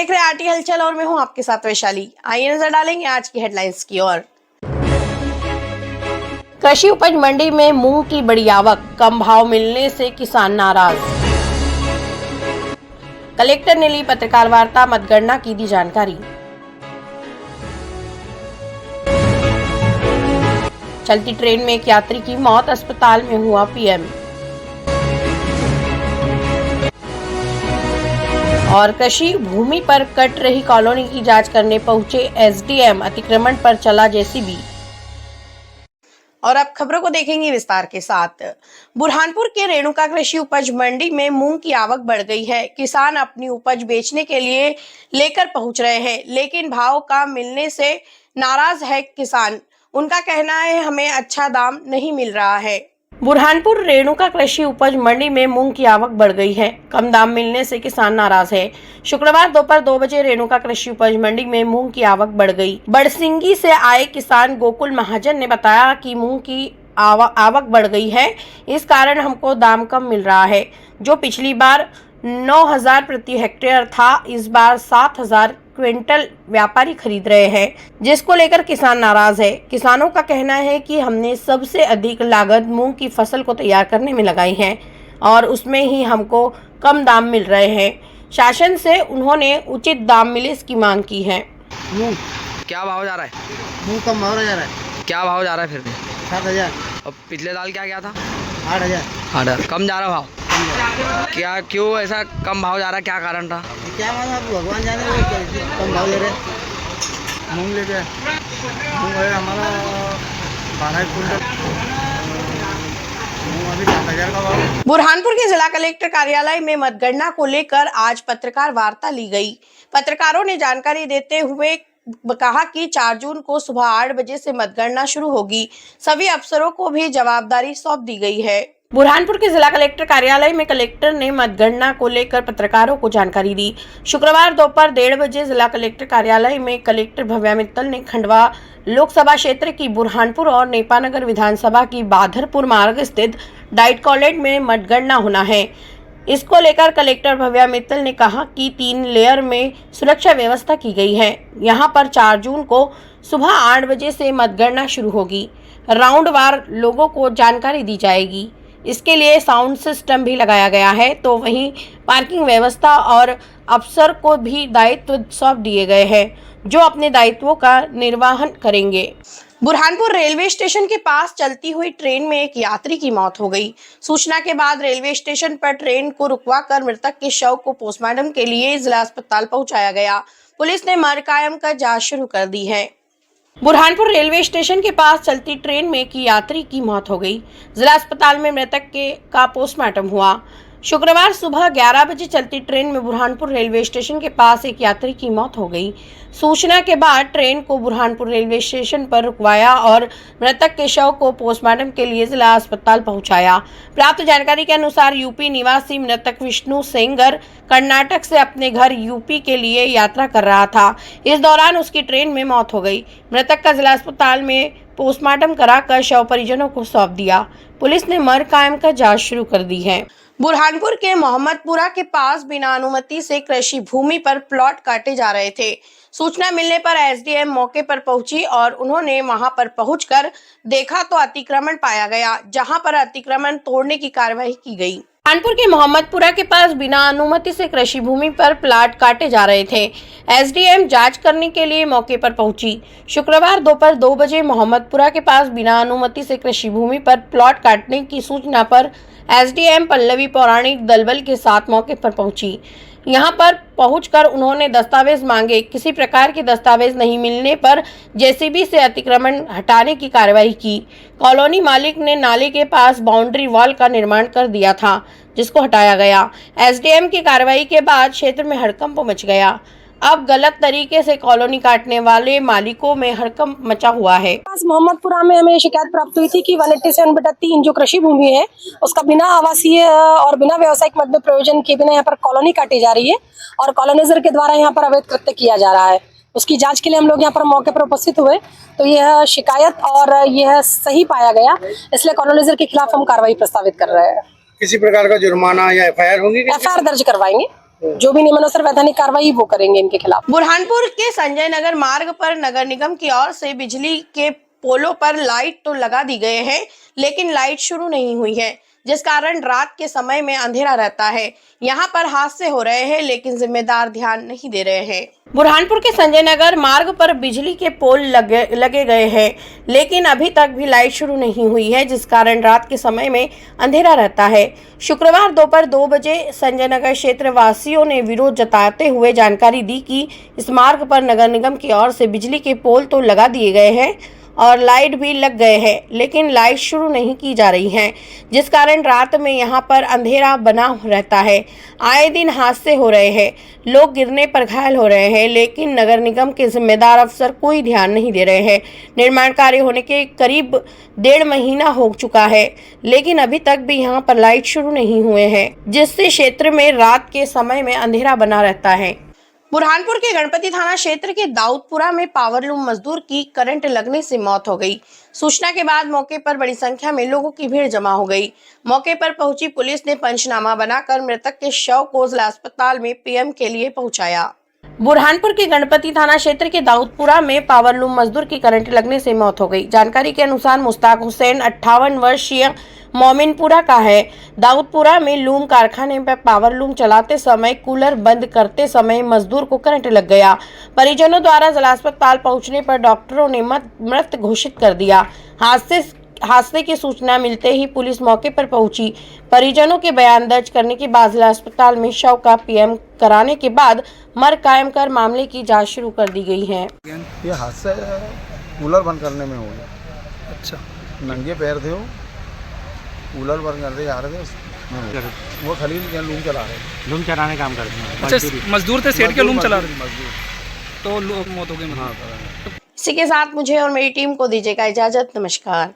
देख रहे हैं आरटी हलचल और मैं हूं आपके साथ वैशाली। आइए नजर डालेंगे आज की हेडलाइंस की ओर। कृषि उपज मंडी में मूंग की बड़ी आवक, कम भाव मिलने से किसान नाराज। कलेक्टर ने ली पत्रकार वार्ता, मतगणना की दी जानकारी। चलती ट्रेन में एक यात्री की मौत, अस्पताल में हुआ पीएम। और कृषि भूमि पर कट रही कॉलोनी की जांच करने पहुंचे एसडीएम, अतिक्रमण पर चला जेसीबी। और अब खबरों को देखेंगे विस्तार के साथ। बुरहानपुर के रेणुका कृषि उपज मंडी में मूंग की आवक बढ़ गई है। किसान अपनी उपज बेचने के लिए लेकर पहुंच रहे हैं, लेकिन भाव कम मिलने से नाराज है किसान। उनका कहना है हमें अच्छा दाम नहीं मिल रहा है। बुरहानपुर रेणुका कृषि उपज मंडी में मूंग की आवक बढ़ गई है। कम दाम मिलने से किसान नाराज है। शुक्रवार दोपहर 2 बजे रेणुका कृषि उपज मंडी में मूंग की आवक बढ़ गई। बड़सिंगी से आए किसान गोकुल महाजन ने बताया कि मूंग की आवक बढ़ गई है, इस कारण हमको दाम कम मिल रहा है। जो पिछली बार 9,000 प्रति हेक्टेयर था, इस बार 7,000 क्विंटल व्यापारी खरीद रहे हैं, जिसको लेकर किसान नाराज है। किसानों का कहना है कि हमने सबसे अधिक लागत मूंग की फसल को तैयार करने में लगाई है और उसमें ही हमको कम दाम मिल रहे हैं। शासन से उन्होंने उचित दाम मिले इसकी मांग की है। मूंग क्या भाव जा रहा है? मूंग कम भाव जा रहा है। क्या भाव जा रहा है फिर भी? 7,000। और पिछले साल क्या गया था? 8,000। 8,000 कम जा रहा भाव। क्या क्यों ऐसा कम भाव जा रहा है, क्या कारण था? क्या मालूम, आप भगवान जाने कम भाव दे रहे। मूंग ले गए, मूंग है हमारा 12 क्विंटल, मूंग अभी 7,000 का भाव। बुरहानपुर के जिला कलेक्टर कार्यालय में मतगणना को लेकर आज पत्रकार वार्ता ली गई। पत्रकारों ने जानकारी देते हुए कहा कि 4 जून को सुबह 8 बजे से मतगणना शुरू होगी। सभी अफसरों को भी जवाबदारी सौंप दी गई है। बुरहानपुर के जिला कलेक्टर कार्यालय में कलेक्टर ने मतगणना को लेकर पत्रकारों को जानकारी दी। शुक्रवार दोपहर 1:30 बजे जिला कलेक्टर कार्यालय में कलेक्टर भव्या मित्तल ने खंडवा लोकसभा क्षेत्र की बुरहानपुर और नेपानगर विधानसभा की बाधरपुर मार्ग स्थित डाइट कॉलेज में मतगणना होना है। इसको लेकर कलेक्टर भव्या मित्तल ने कहा कि 3 लेयर में सुरक्षा व्यवस्था की गई है। यहां पर 4 जून को सुबह 8 बजे से मतगणना शुरू होगी। राउंड वार लोगों को जानकारी दी जाएगी। इसके लिए साउंड सिस्टम भी लगाया गया है। तो वहीं पार्किंग व्यवस्था और अफसर को भी दायित्व सौंप दिए गए हैं, जो अपने दायित्वों का निर्वहन करेंगे। बुरहानपुर रेलवे स्टेशन के पास चलती हुई ट्रेन में एक यात्री की मौत हो गई। सूचना के बाद रेलवे स्टेशन पर ट्रेन को रुकवाकर मृतक के शव को पोस्टमार्टम के लिए जिला अस्पताल पहुंचाया गया। पुलिस ने मर कायम कर जांच शुरू कर दी है। बुरहानपुर रेलवे स्टेशन के पास चलती ट्रेन में एक यात्री की मौत हो गई। जिला अस्पताल में मृतक का पोस्टमार्टम हुआ। शुक्रवार सुबह 11 बजे चलती ट्रेन में बुरहानपुर रेलवे स्टेशन के पास एक यात्री की मौत हो गई। सूचना के बाद ट्रेन को बुरहानपुर रेलवे स्टेशन पर रुकवाया और मृतक के शव को पोस्टमार्टम के लिए जिला अस्पताल पहुंचाया। प्राप्त जानकारी के अनुसार यूपी निवासी मृतक विष्णु सेंगर कर्नाटक से अपने घर यूपी के लिए यात्रा कर रहा था। इस दौरान उसकी ट्रेन में मौत हो गई। मृतक का जिला अस्पताल में पोस्टमार्टम कराकर शव परिजनों को सौंप दिया। पुलिस ने मर कायम कर जांच शुरू कर दी है। बुरहानपुर के मोहम्मदपुरा के पास बिना अनुमति से कृषि भूमि पर प्लॉट काटे जा रहे थे। सूचना मिलने पर एसडीएम मौके पर पहुंची और उन्होंने वहां पर पहुंचकर देखा तो अतिक्रमण पाया गया, जहां पर अतिक्रमण तोड़ने की कार्रवाई की गई। कानपुर के मोहम्मदपुरा के पास बिना अनुमति से कृषि भूमि पर प्लाट काटे जा रहे थे। एसडीएम जांच करने के लिए मौके पर पहुंची। शुक्रवार दोपहर 2 बजे मोहम्मदपुरा के पास बिना अनुमति से कृषि भूमि पर प्लॉट काटने की सूचना पर एसडीएम पल्लवी पौराणिक दलबल के साथ मौके पर पहुंची। यहां पर पहुंचकर उन्होंने दस्तावेज मांगे। किसी प्रकार के दस्तावेज नहीं मिलने पर जेसीबी से अतिक्रमण हटाने की कार्रवाई की। कॉलोनी मालिक ने नाले के पास बाउंड्री वॉल का निर्माण कर दिया था, जिसको हटाया गया। एसडीएम की कार्रवाई के बाद क्षेत्र में हड़कंप मच गया। अब गलत तरीके से कॉलोनी काटने वाले मालिकों में हड़कंप मचा हुआ है। मोहम्मदपुरा में हमें शिकायत प्राप्त हुई थी कि 187/3 जो कृषि भूमि है उसका बिना आवासीय और बिना व्यावसायिक मद में प्रयोजन के बिना यहाँ पर कॉलोनी काटी जा रही है और कॉलोनाइजर के द्वारा यहाँ पर अवैध कृत्य किया जा रहा है। उसकी जांच के लिए हम लोग यहाँ पर मौके पर उपस्थित हुए तो यह शिकायत और यह सही पाया गया, इसलिए कॉलोनाइजर के खिलाफ हम कार्रवाई प्रस्तावित कर रहे हैं। किसी प्रकार का जुर्माना या एफआईआर होगी? एफआईआर दर्ज करवाएंगे। जो भी नियमानुसार वैधानिक कार्रवाई वो करेंगे इनके खिलाफ। बुरहानपुर के संजय नगर मार्ग पर नगर निगम की ओर से बिजली के पोलों पर लाइट तो लगा दी गए हैं, लेकिन लाइट शुरू नहीं हुई है, जिस कारण रात के समय में अंधेरा रहता है। यहाँ पर हादसे हो रहे हैं, लेकिन जिम्मेदार ध्यान नहीं दे रहे हैं। बुरहानपुर के संजय नगर मार्ग पर बिजली के पोल लगे गए हैं, लेकिन अभी तक भी लाइट शुरू नहीं हुई है, जिस कारण रात के समय में अंधेरा रहता है। शुक्रवार दोपहर 2 बजे संजय नगर क्षेत्र वासियों ने विरोध जताते हुए जानकारी दी कि इस मार्ग पर नगर निगम की ओर से बिजली के पोल तो लगा दिए गए हैं और लाइट भी लग गए हैं, लेकिन लाइट शुरू नहीं की जा रही है, जिस कारण रात में यहां पर अंधेरा बना रहता है। आए दिन हादसे हो रहे हैं, लोग गिरने पर घायल हो रहे हैं, लेकिन नगर निगम के जिम्मेदार अफसर कोई ध्यान नहीं दे रहे हैं। निर्माण कार्य होने के करीब 1.5 महीना हो चुका है, लेकिन अभी तक भी यहां पर लाइट शुरू नहीं हुए हैं, जिससे क्षेत्र में रात के समय में अंधेरा बना रहता है। बुरहानपुर के गणपति थाना क्षेत्र के दाऊदपुरा में पावरलूम मजदूर की करंट लगने से मौत हो गई। सूचना के बाद मौके पर बड़ी संख्या में लोगों की भीड़ जमा हो गई। मौके पर पहुंची पुलिस ने पंचनामा बनाकर मृतक के शव को जिला अस्पताल में पीएम के लिए पहुंचाया। बुरहानपुर के गणपति थाना क्षेत्र के दाऊदपुरा में पावरलूम मजदूर की करंट लगने से मौत हो गई। जानकारी के अनुसार मुश्ताक हुसैन 58 वर्षीय मोमिनपुरा का है। दाऊदपुरा में लूम कारखाने पर पावरलूम चलाते समय कूलर बंद करते समय मजदूर को करंट लग गया। परिजनों द्वारा जिला अस्पताल पहुंचने पर डॉक्टरों ने मृत घोषित कर दिया। हादसे की सूचना मिलते ही पुलिस मौके पर पहुंची। परिजनों के बयान दर्ज करने के बाद जिला अस्पताल में शव का पीएम कराने के बाद मर कायम कर मामले की जांच शुरू कर दी गई है। ये हादसा कूलर बंद करने में हो गया। अच्छा, नंगे पैर थे, वो कूलर बंद करते जा रहे थे। वो खलील के लूम चला रहे थे। लूम चलाने काम करते हैं। अच्छा, मजदूर थे, सेठ के लूम चला रहे थे। मजदूर तो लोग मौत हो गई। हाँ। इसी के साथ मुझे और मेरी टीम को दीजिएगा इजाजत। नमस्कार।